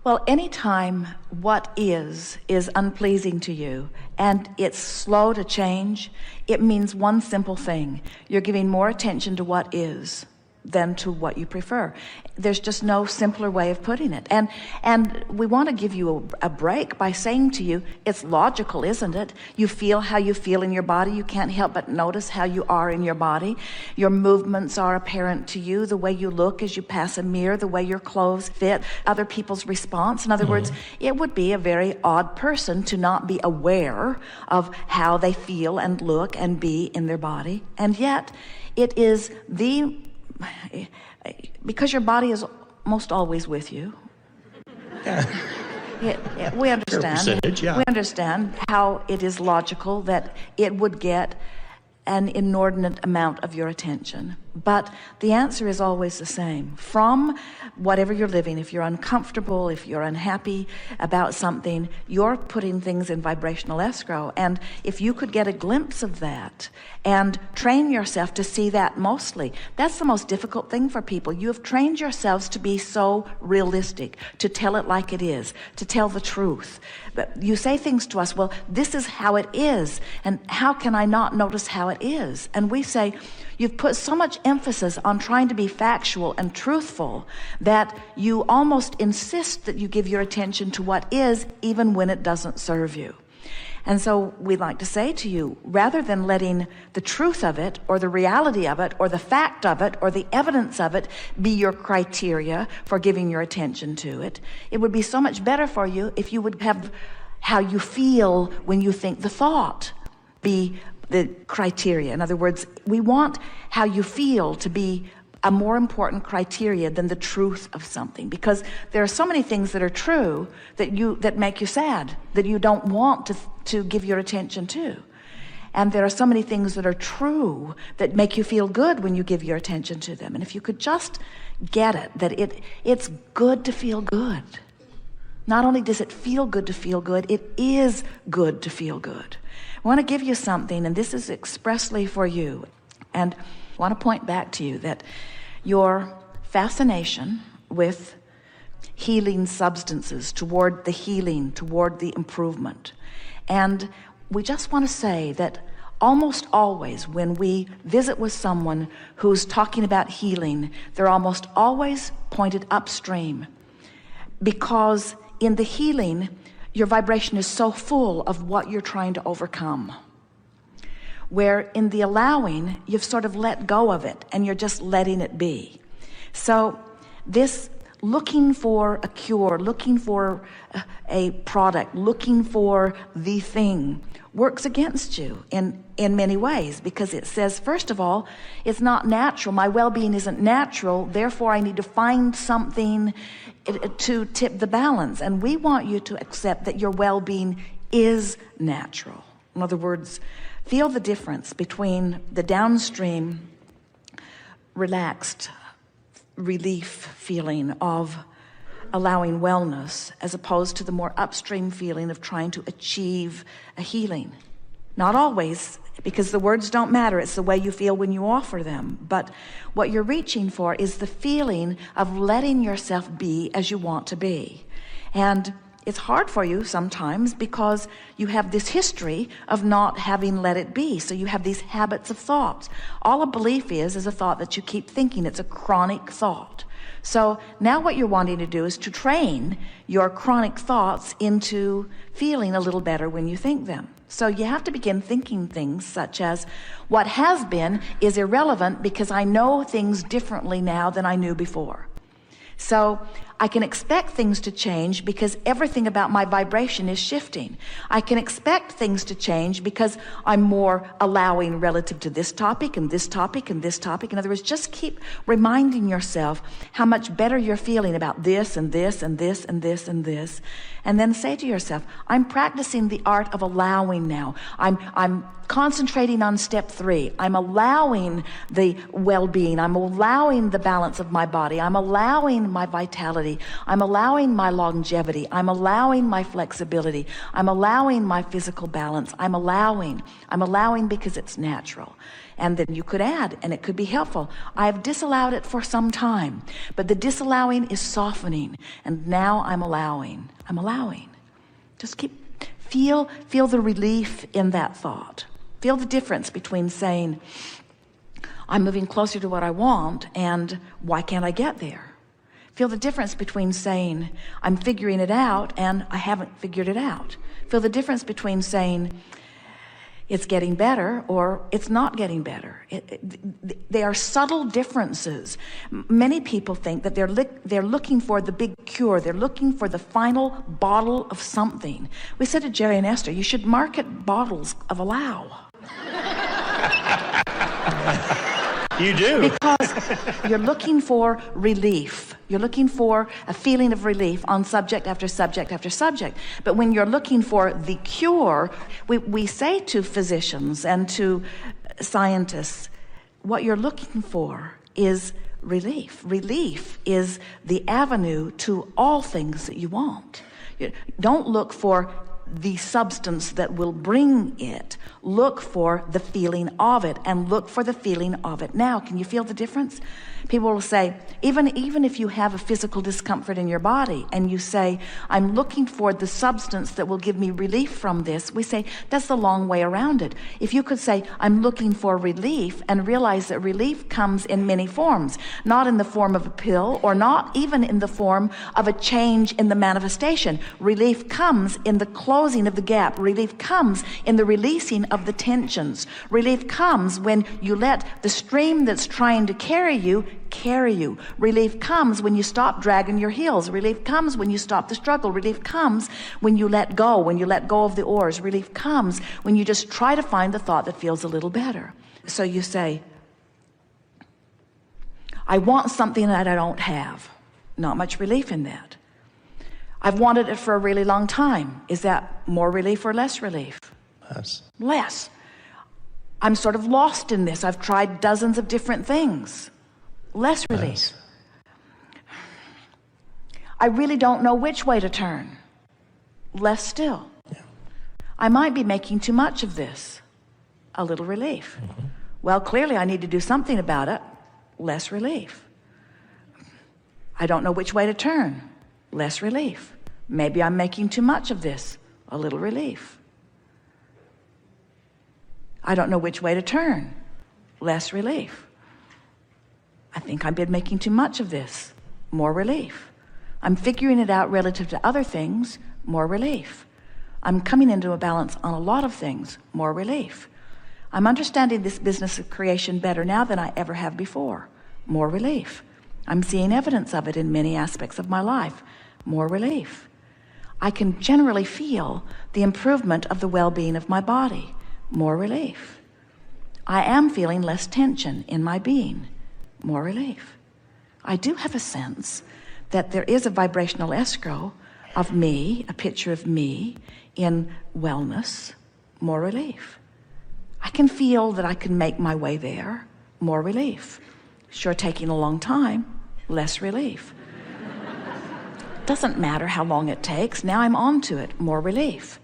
Well, anytime what is unpleasing to you and it's slow to change, it means one simple thing. You're giving more attention to what is than to what you prefer. There's just no simpler way of putting it. And we want to give you a break by saying to you, it's logical, isn't it? You feel how you feel in your body. You can't help but notice how you are in your body. Your movements are apparent to you, the way you look as you pass a mirror, the way your clothes fit, other people's response. In other words, it would be a very odd person to not be aware of how they feel and look and be in their body. And yet, it is because your body is most always with you. We understand. We understand how it is logical that it would get an inordinate amount of your attention. But the answer is always the same. From whatever you're living, if you're uncomfortable, if you're unhappy about something, you're putting things in vibrational escrow. And if you could get a glimpse of that and train yourself to see that mostly, that's the most difficult thing for people. You have trained yourselves to be so realistic, to tell it like it is, to tell the truth. But you say things to us, well, this is how it is, and how can I not notice how it is? And we say, you've put so much emphasis on trying to be factual and truthful that you almost insist that you give your attention to what is, even when it doesn't serve you. And so we'd like to say to you, rather than letting the truth of it or the reality of it or the fact of it or the evidence of it be your criteria for giving your attention to it, it would be so much better for you if you would have how you feel when you think the thought be the criteria. In other words, we want how you feel to be a more important criteria than the truth of something, because there are so many things that are true that make you sad, that you don't want to give your attention to. And there are so many things that are true that make you feel good when you give your attention to them. And if you could just get it, that it's good to feel good. Not only does it feel good to feel good, it is good to feel good. I want to give you something, and this is expressly for you. And I want to point back to you that your fascination with healing substances, toward the healing, toward the improvement. And we just want to say that almost always when we visit with someone who's talking about healing, they're almost always pointed upstream, because in the healing, your vibration is so full of what you're trying to overcome. Where in the allowing, you've sort of let go of it and you're just letting it be. So this looking for a cure, looking for a product, looking for the thing works against you in many ways, because it says, first of all, it's not natural. My well-being isn't natural. Therefore, I need to find something to tip the balance. And we want you to accept that your well-being is natural. In other words, feel the difference between the downstream, relaxed relief feeling of allowing wellness as opposed to the more upstream feeling of trying to achieve a healing. Not always, because the words don't matter. It's the way you feel when you offer them. But what you're reaching for is the feeling of letting yourself be as you want to be. And it's hard for you sometimes because you have this history of not having let it be. So you have these habits of thoughts. All a belief is a thought that you keep thinking. It's a chronic thought. So now what you're wanting to do is to train your chronic thoughts into feeling a little better when you think them. So you have to begin thinking things such as, what has been is irrelevant because I know things differently now than I knew before. So I can expect things to change because everything about my vibration is shifting. I can expect things to change because I'm more allowing relative to this topic and this topic and this topic. In other words, just keep reminding yourself how much better you're feeling about this and this and this and this and this. And then say to yourself, I'm practicing the art of allowing now. I'm concentrating on step 3. I'm allowing the well-being. I'm allowing the balance of my body. I'm allowing my vitality. vitality. I'm allowing my longevity. I'm allowing my flexibility. I'm allowing my physical balance. I'm allowing because it's natural. And then you could add, and it could be helpful, I've disallowed it for some time, but the disallowing is softening, and now I'm allowing. Just feel the relief in that thought. Feel the difference between saying, I'm moving closer to what I want, and why can't I get there? Feel the difference between saying, I'm figuring it out, and I haven't figured it out. Feel the difference between saying, it's getting better, or it's not getting better. They are subtle differences. Many people think that they're looking for the big cure. They're looking for the final bottle of something. We said to Jerry and Esther, you should market bottles of allow. You do. Because you're looking for relief. You're looking for a feeling of relief on subject after subject after subject. But when you're looking for the cure, we say to physicians and to scientists, what you're looking for is relief. Relief is the avenue to all things that you want. Don't look for the substance that will bring it. Look for the feeling of it, and look for the feeling of it now. Can you feel the difference? People will say, even if you have a physical discomfort in your body and you say, I'm looking for the substance that will give me relief from this, we say, that's the long way around it. If you could say, I'm looking for relief, and realize that relief comes in many forms, not in the form of a pill, or not even in the form of a change in the manifestation. Relief comes in the closing of the gap. Relief comes in the releasing of the tensions. Relief comes when you let the stream that's trying to carry you. Relief comes when you stop dragging your heels. Relief comes when you stop the struggle. Relief comes when you let go of the oars. Relief comes when you just try to find the thought that feels a little better. So you say, I want something that I don't have. Not much relief in that. I've wanted it for a really long time. Is that more relief or less relief? Less. I'm sort of lost in this. I've tried dozens of different things. Less relief. I really don't know which way to turn. Less still. Yeah. I might be making too much of this. A little relief. Well, clearly I need to do something about it. Less relief. I don't know which way to turn. Less relief. Maybe I'm making too much of this. A little relief. I don't know which way to turn. Less relief. I think I've been making too much of this. More relief. I'm figuring it out relative to other things. More relief. I'm coming into a balance on a lot of things. More relief. I'm understanding this business of creation better now than I ever have before. More relief. I'm seeing evidence of it in many aspects of my life. More relief. I can generally feel the improvement of the well-being of my body. More relief. I am feeling less tension in my being. More relief. I do have a sense that there is a vibrational escrow of me, a picture of me in wellness. More relief. I can feel that I can make my way there. More relief. Sure, taking a long time. Less relief. Doesn't matter how long it takes. Now I'm on to it. More relief.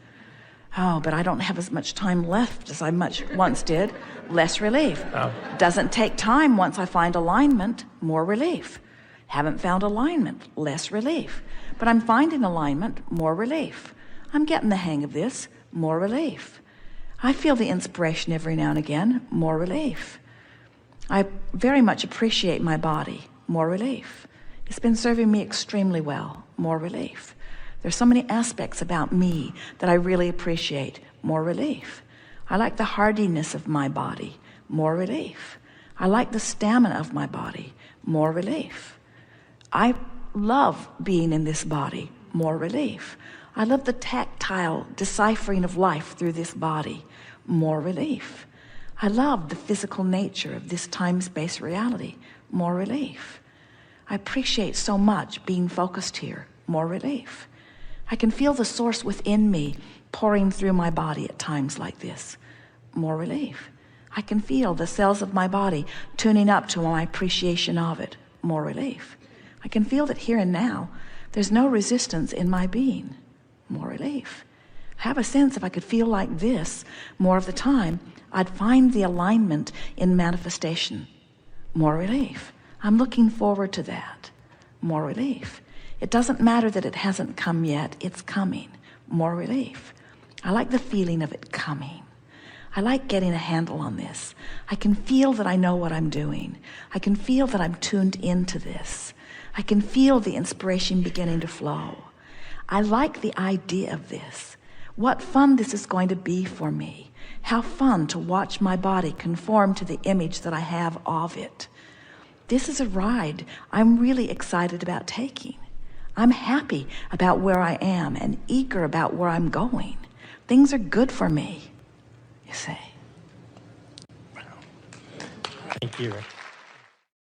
Oh, but I don't have as much time left as I once did. Less relief. Oh. Doesn't take time once I find alignment. More relief. Haven't found alignment. Less relief. But I'm finding alignment. More relief. I'm getting the hang of this. More relief. I feel the inspiration every now and again. More relief. I very much appreciate my body. More relief. It's been serving me extremely well. More relief. There's so many aspects about me that I really appreciate. More relief. I like the hardiness of my body. More relief. I like the stamina of my body. More relief. I love being in this body. More relief. I love the tactile deciphering of life through this body. More relief. I love the physical nature of this time-space reality. More relief. I appreciate so much being focused here. More relief. I can feel the source within me pouring through my body at times like this. More relief. I can feel the cells of my body tuning up to my appreciation of it. More relief. I can feel that here and now, there's no resistance in my being. More relief. I have a sense if I could feel like this more of the time, I'd find the alignment in manifestation. More relief. I'm looking forward to that. More relief. It doesn't matter that it hasn't come yet, it's coming. More relief. I like the feeling of it coming. I like getting a handle on this. I can feel that I know what I'm doing. I can feel that I'm tuned into this. I can feel the inspiration beginning to flow. I like the idea of this. What fun this is going to be for me. How fun to watch my body conform to the image that I have of it. This is a ride I'm really excited about taking. I'm happy about where I am and eager about where I'm going. Things are good for me, you see. Thank you, Rick.